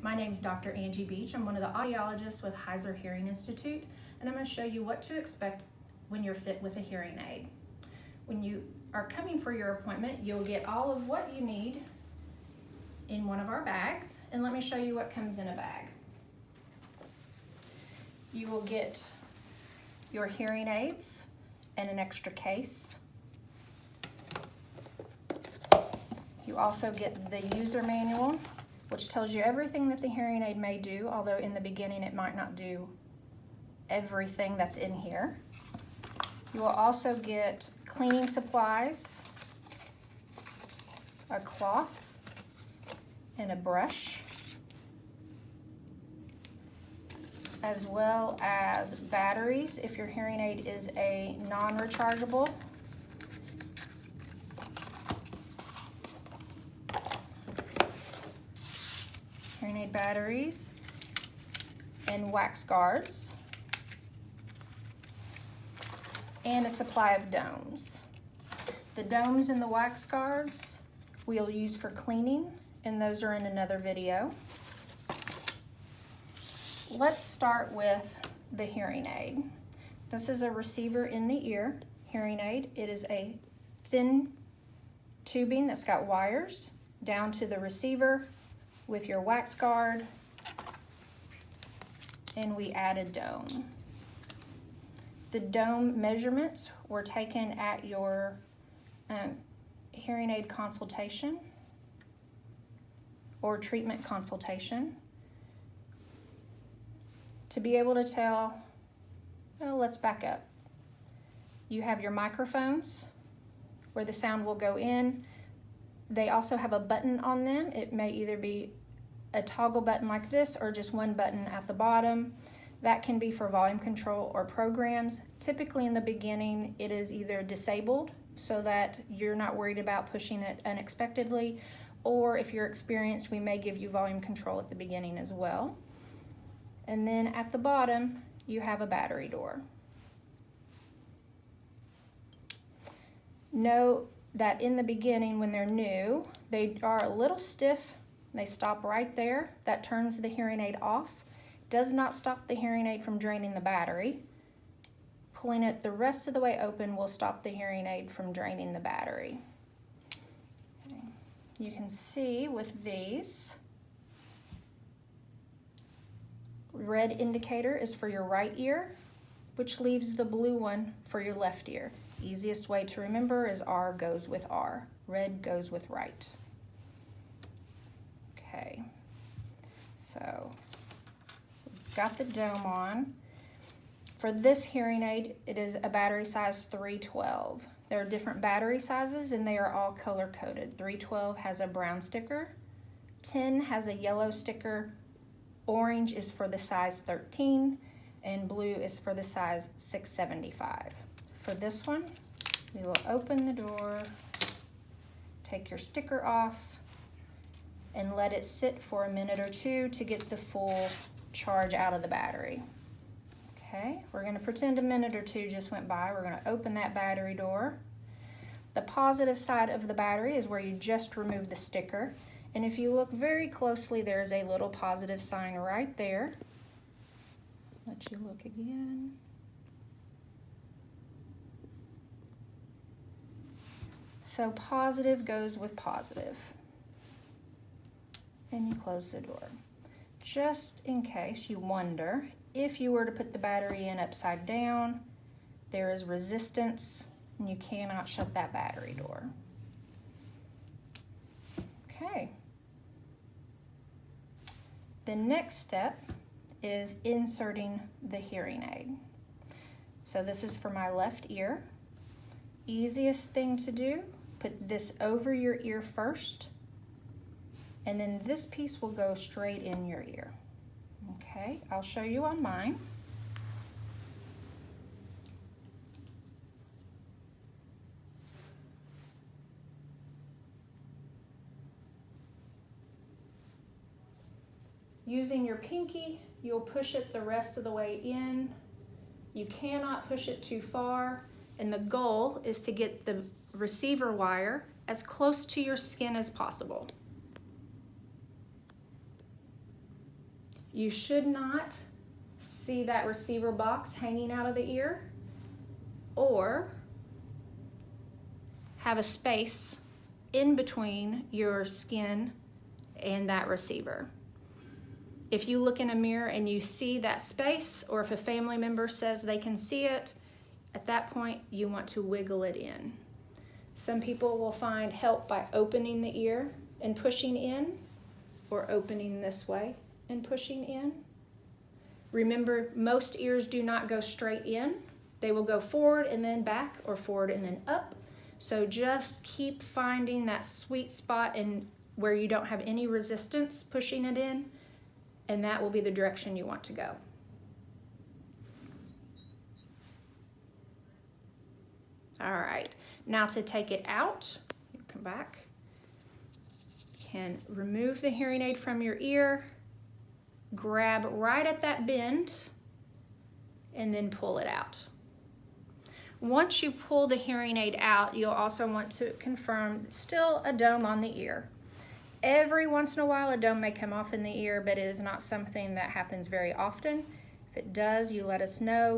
My name is Dr. Angie Beach. I'm one of the audiologists with Heuser Hearing Institute, and I'm going to show you what to expect when you're fit with a hearing aid. When you are coming for your appointment, you'll get all of what you need in one of our bags, and let me show you what comes in a bag. You will get your hearing aids and an extra case. You also get the user manual, which tells you everything that the hearing aid may do, although in the beginning it might not do everything that's in here. You will also get cleaning supplies, a cloth, and a brush, as well as batteries if your hearing aid is a non-rechargeable. Hearing aid batteries and wax guards, and a supply of domes. The domes and the wax guards we'll use for cleaning, and those are in another video. Let's start with the hearing aid. This is a receiver in the ear hearing aid. It is a thin tubing that's got wires down to the receiver with your wax guard, and we add a dome. The dome measurements were taken at your hearing aid consultation or treatment consultation to be able to tell. Well, let's back up. You have your microphones where the sound will go in. They also have a button on them. It may either be a toggle button like this or just one button at the bottom. That can be for volume control or programs. Typically in the beginning, it is either disabled so that you're not worried about pushing it unexpectedly, or if you're experienced, we may give you volume control at the beginning as well. And then at the bottom, you have a battery door. Note that in the beginning, when they're new, they are a little stiff. They stop right there. That turns the hearing aid off. Does not stop the hearing aid from draining the battery. Pulling it the rest of the way open will stop the hearing aid from draining the battery. Okay. You can see with these, red indicator is for your right ear, which leaves the blue one for your left ear. Easiest way to remember is R goes with R. Red goes with right. Okay, so we've got the dome on. For this hearing aid, it is a battery size 312. There are different battery sizes and they are all color coded. 312 has a brown sticker, 10 has a yellow sticker, orange is for the size 13, and blue is for the size 675. For this one, we will open the door, take your sticker off, and let it sit for a minute or two to get the full charge out of the battery. Okay, we're going to pretend a minute or two just went by. We're going to open that battery door. The positive side of the battery is where you just removed the sticker. And if you look very closely, there is a little positive sign right there. Let you look again. So positive goes with positive. And you close the door. Just in case you wonder, if you were to put the battery in upside down, there is resistance and you cannot shut that battery door. Okay. The next step is inserting the hearing aid. So this is for my left ear. Easiest thing to do, put this over your ear first, and then this piece will go straight in your ear. Okay, I'll show you on mine. Using your pinky, you'll push it the rest of the way in. You cannot push it too far, and the goal is to get the receiver wire as close to your skin as possible. You should not see that receiver box hanging out of the ear or have a space in between your skin and that receiver. If you look in a mirror and you see that space, or if a family member says they can see it, at that point you want to wiggle it in. Some people will find help by opening the ear and pushing in, or opening this way and pushing in. Remember, most ears do not go straight in. They will go forward and then back, or forward and then up. So just keep finding that sweet spot and where you don't have any resistance pushing it in, and that will be the direction you want to go. All right, now to take it out, you come back, you can remove the hearing aid from your ear, grab right at that bend, and then pull it out. Once you pull the hearing aid out, you'll also want to confirm still a dome on the ear. Every once in a while a dome may come off in the ear, but it is not something that happens very often. If it does, you let us know.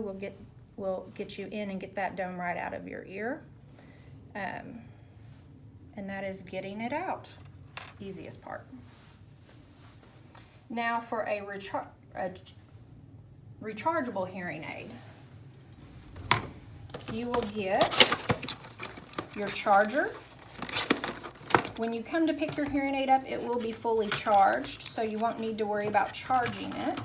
We'll get you in and get that dome right out of your ear. And that is getting it out. Easiest part. Now for a rechargeable hearing aid. You will get your charger. When you come to pick your hearing aid up, it will be fully charged, so you won't need to worry about charging it.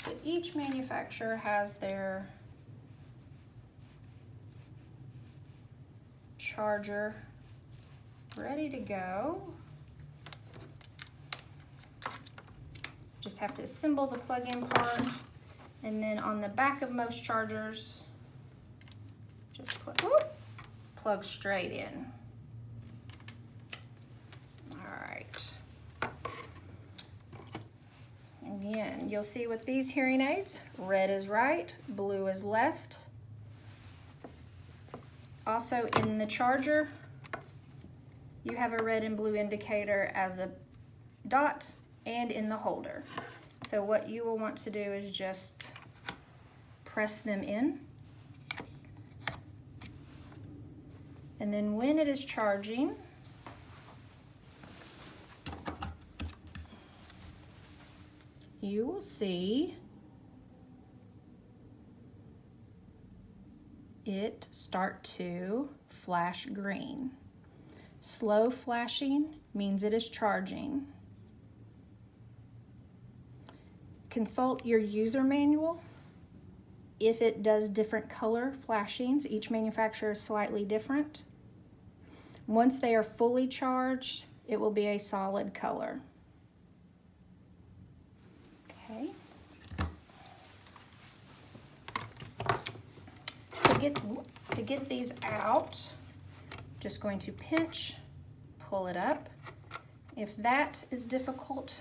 But each manufacturer has their charger ready to go. Just have to assemble the plug-in part, and then on the back of most chargers, just plug straight in. All right. Again, you'll see with these hearing aids, red is right, blue is left. Also in the charger, you have a red and blue indicator as a dot, and in the holder. So what you will want to do is just press them in. And then when it is charging, you will see it start to flash green. Slow flashing means it is charging. Consult your user manual. If it does different color flashings, each manufacturer is slightly different. Once they are fully charged, it will be a solid color. Okay. To get these out, just going to pinch, pull it up. If that is difficult,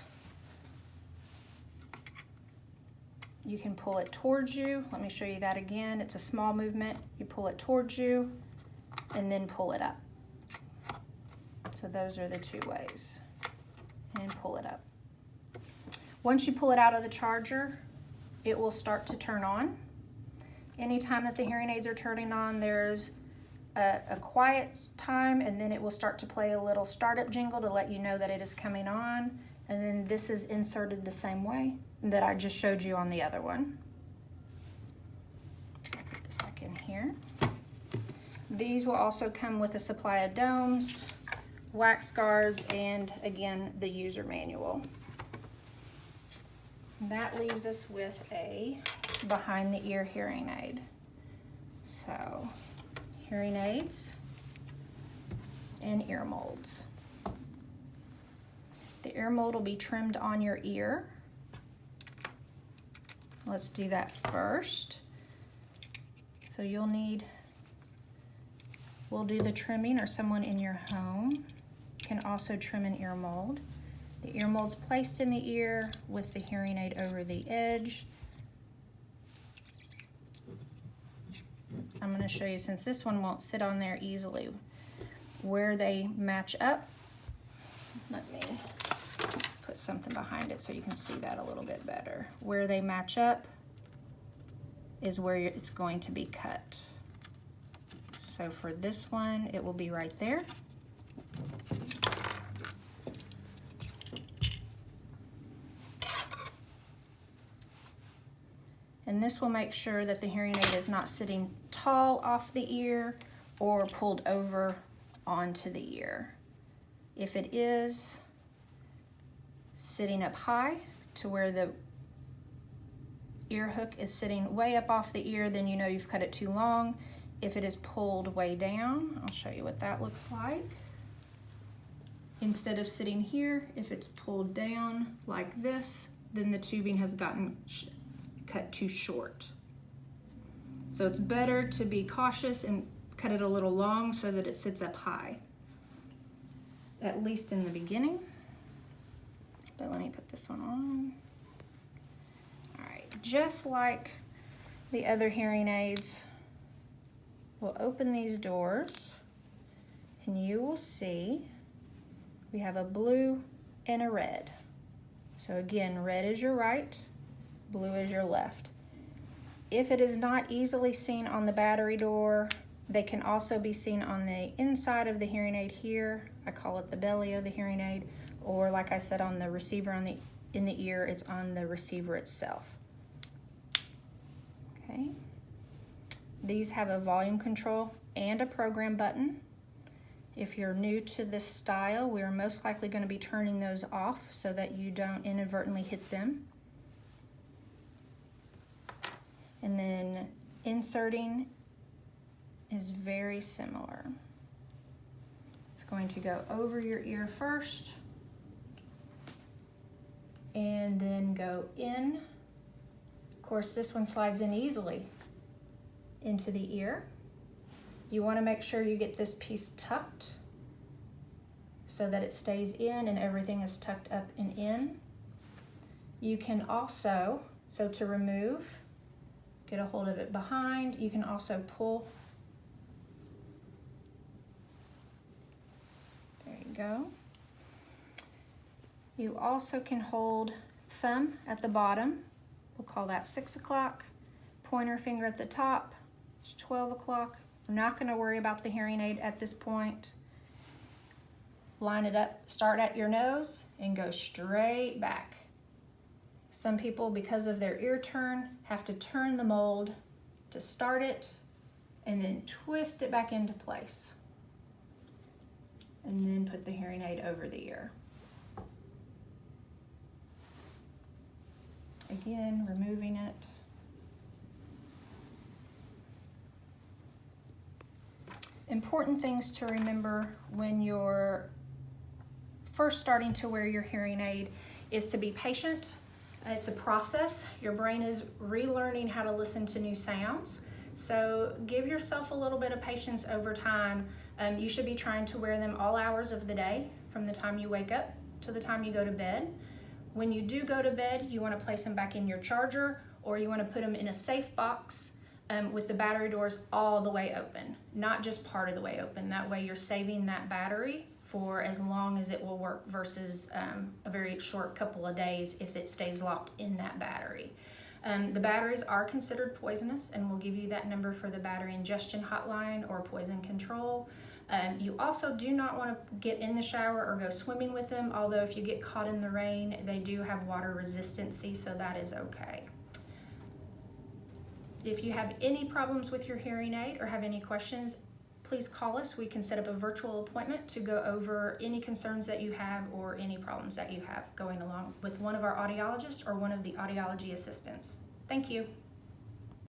you can pull it towards you. Let me show you that again. It's a small movement. You pull it towards you and then pull it up. So those are the two ways. And pull it up. Once you pull it out of the charger, it will start to turn on. Anytime that the hearing aids are turning on, there's a quiet time, and then it will start to play a little startup jingle to let you know that it is coming on. And then this is inserted the same way that I just showed you on the other one. So I'll put this back in here. These will also come with a supply of domes, wax guards, and again, the user manual. That leaves us with a behind the ear hearing aid. So, hearing aids and ear molds. The ear mold will be trimmed on your ear. Let's do that first. So we'll do the trimming, or someone in your home can also trim an ear mold. The ear mold's placed in the ear with the hearing aid over the edge. I'm going to show you, since this one won't sit on there easily, where they match up let me put something behind it so you can see that a little bit better. Where they match up is where it's going to be cut. So for this one, it will be right there. And this will make sure that the hearing aid is not sitting tall off the ear or pulled over onto the ear. If it is sitting up high to where the ear hook is sitting way up off the ear, then you know you've cut it too long. If it is pulled way down, I'll show you what that looks like. Instead of sitting here, if it's pulled down like this, then the tubing has gotten cut too short. So it's better to be cautious and cut it a little long so that it sits up high, at least in the beginning. But let me put this one on. All right, just like the other hearing aids, we'll open these doors and you will see we have a blue and a red. So again, red is your right, blue is your left. If it is not easily seen on the battery door, they can also be seen on the inside of the hearing aid here. I call it the belly of the hearing aid, or like I said, on the receiver in the ear, it's on the receiver itself. Okay. These have a volume control and a program button. If you're new to this style, we're most likely going to be turning those off so that you don't inadvertently hit them. And then inserting is very similar. It's going to go over your ear first and then go in. Of course, this one slides in easily into the ear. You want to make sure you get this piece tucked so that it stays in and everything is tucked up and in. You can also, so to remove, get a hold of it behind. You can also pull. There you go. You also can hold thumb at the bottom. We'll call that 6 o'clock. Pointer finger at the top. It's 12 o'clock. We're not going to worry about the hearing aid at this point. Line it up, start at your nose and go straight back. Some people, because of their ear turn, have to turn the mold to start it and then twist it back into place. And then put the hearing aid over the ear. Again, removing it. Important things to remember when you're first starting to wear your hearing aid is to be patient. It's a process. Your brain is relearning how to listen to new sounds. So give yourself a little bit of patience over time. You should be trying to wear them all hours of the day, from the time you wake up to the time you go to bed. When you do go to bed, you want to place them back in your charger, or you want to put them in a safe box with the battery doors all the way open, not just part of the way open. That way you're saving that battery for as long as it will work versus a very short couple of days if it stays locked in that battery. The batteries are considered poisonous, and we'll give you that number for the battery ingestion hotline or poison control. You also do not want to get in the shower or go swimming with them, although if you get caught in the rain, they do have water resistancy, so that is okay. If you have any problems with your hearing aid or have any questions, please call us. We can set up a virtual appointment to go over any concerns that you have or any problems that you have going along with one of our audiologists or one of the audiology assistants. Thank you.